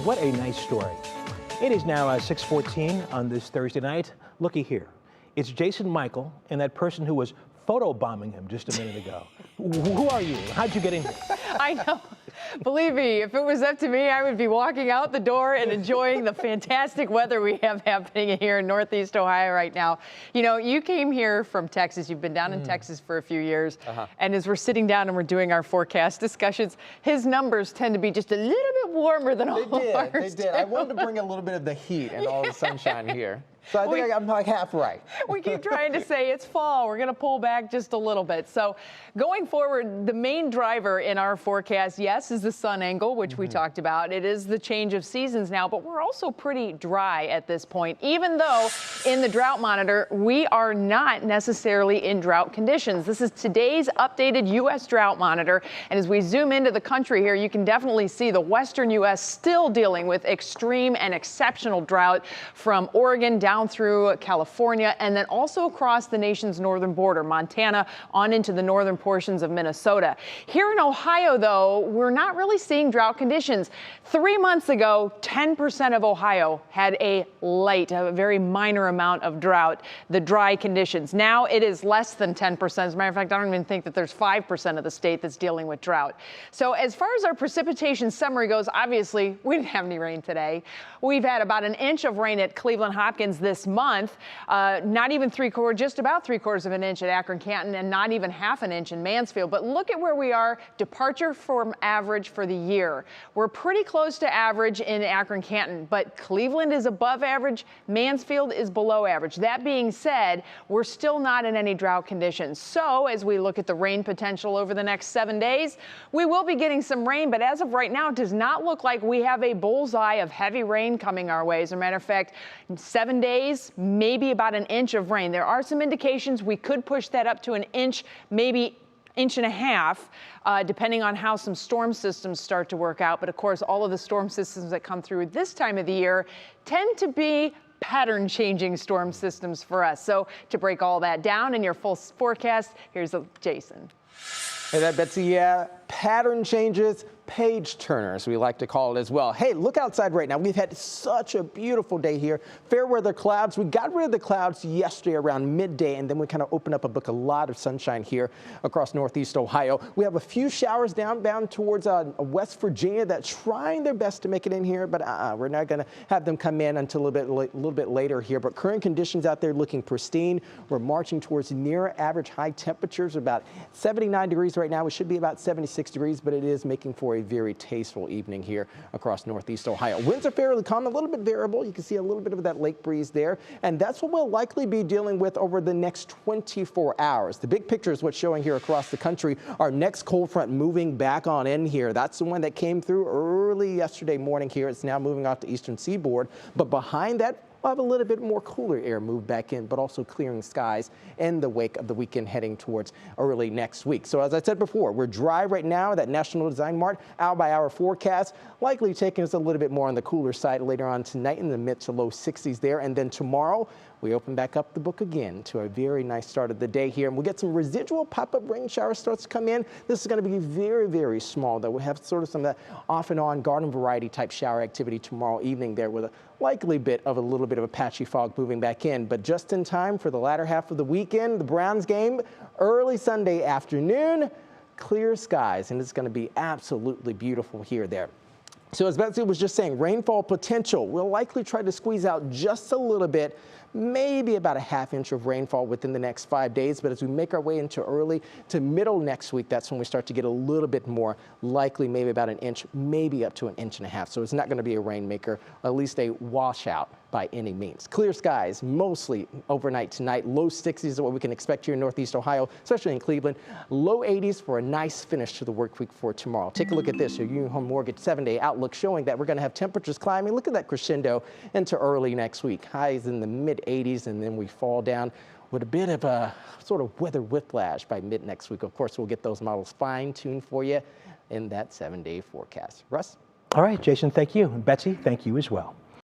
what a nice story. It is now 6:14 on this Thursday night. Looky here. It's Jason Michael and that person who was photobombing him just a minute ago. Who are you? How'd you get in here? I know. Believe me, if it was up to me, I would be walking out the door and enjoying the fantastic weather we have happening here in Northeast Ohio right now. You know, you came here from Texas. You've been down in Texas for a few years. And as we're sitting down and we're doing our forecast discussions, his numbers tend to be just a little bit warmer than ours. They did. I wanted to bring a little bit of the heat and all the sunshine here. So I think I'm like half right. We keep trying to say it's fall. We're going to pull back just a little bit. So going forward, the main driver in our forecast, yes, is the sun angle, which we talked about. It is the change of seasons now, but we're also pretty dry at this point, even though in the drought monitor, we are not necessarily in drought conditions. This is today's updated U.S. drought monitor. And as we zoom into the country here, you can definitely see the western U.S. still dealing with extreme and exceptional drought from Oregon down through California, and then also across the nation's northern border, Montana, on into the northern portions of Minnesota. Here in Ohio, though, we're not really seeing drought conditions. 3 months ago, 10% of Ohio had a very minor amount of drought, the dry conditions. Now it is less than 10%. As a matter of fact, I don't even think that there's 5% of the state that's dealing with drought. So as far as our precipitation summary goes, obviously, we didn't have any rain today. We've had about an inch of rain at Cleveland Hopkins this month, not even just about 3/4 of an inch at Akron Canton, and not even half an inch in Mansfield. But look at where we are, departure from average for the year. We're pretty close to average in Akron Canton, but Cleveland is above average, Mansfield is below average. That being said, we're still not in any drought conditions. So as we look at the rain potential over the next 7 days, we will be getting some rain, but as of right now, it does not look like we have a bullseye of heavy rain coming our way. As a matter of fact, 7 days, maybe about an inch of rain. There are some indications we could push that up to an inch, maybe inch and a half, depending on how some storm systems start to work out. But of course, all of the storm systems that come through this time of the year tend to be pattern changing storm systems for us. So to break all that down in your full forecast, here's Jason. Hey there, Betsy. Yeah, pattern changes, page turners, we like to call it as well. Hey, look outside right now. We've had such a beautiful day here. Fair weather clouds. We got rid of the clouds yesterday around midday, and then we kind of opened up a lot of sunshine here across Northeast Ohio. We have a few showers down towards West Virginia that's trying their best to make it in here, but we're not going to have them come in until a little bit later here. But current conditions out there looking pristine. We're marching towards near average high temperatures, about 79 degrees right now. We should be about 76 degrees, but it is making for a very tasteful evening here across Northeast Ohio. Winds are fairly calm, a little bit variable. You can see a little bit of that lake breeze there, and that's what we'll likely be dealing with over the next 24 hours. The big picture is what's showing here across the country. Our next cold front moving back on in here. That's the one that came through early yesterday morning here. It's now moving off the eastern seaboard, but behind that, we'll have a little bit more cooler air move back in, but also clearing skies in the wake of the weekend heading towards early next week. So as I said before, we're dry right now. That National Design Mart hour-by-hour forecast likely taking us a little bit more on the cooler side later on tonight in the mid to low 60s there. And then tomorrow, we open back up the book again to a very nice start of the day here. And we'll get some residual pop-up rain shower starts to come in. This is going to be very, very small, though. We'll have sort of some of that off and on garden variety type shower activity tomorrow evening there with a likely a little bit of a patchy fog moving back in. But just in time for the latter half of the weekend, the Browns game early Sunday afternoon, clear skies, and it's going to be absolutely beautiful here there. So as Betsy was just saying, rainfall potential, we'll likely try to squeeze out just a little bit, maybe about a ½ inch of rainfall within the next 5 days. But as we make our way into early to middle next week, that's when we start to get a little bit more, likely maybe about an inch, maybe up to an inch and a half. So it's not going to be a rainmaker, at least a washout by any means. Clear skies mostly overnight tonight. Low 60s is what we can expect here in Northeast Ohio, especially in Cleveland. Low 80s for a nice finish to the work week for tomorrow. Take a look at this, your Union Home Mortgage 7-day outlook showing that we're going to have temperatures climbing. Look at that crescendo into early next week. Highs in the mid 80s, and then we fall down with a bit of a sort of weather whiplash by mid next week. Of course, we'll get those models fine-tuned for you in that 7-day forecast. Russ? All right, Jason, thank you. And Betsy, thank you as well.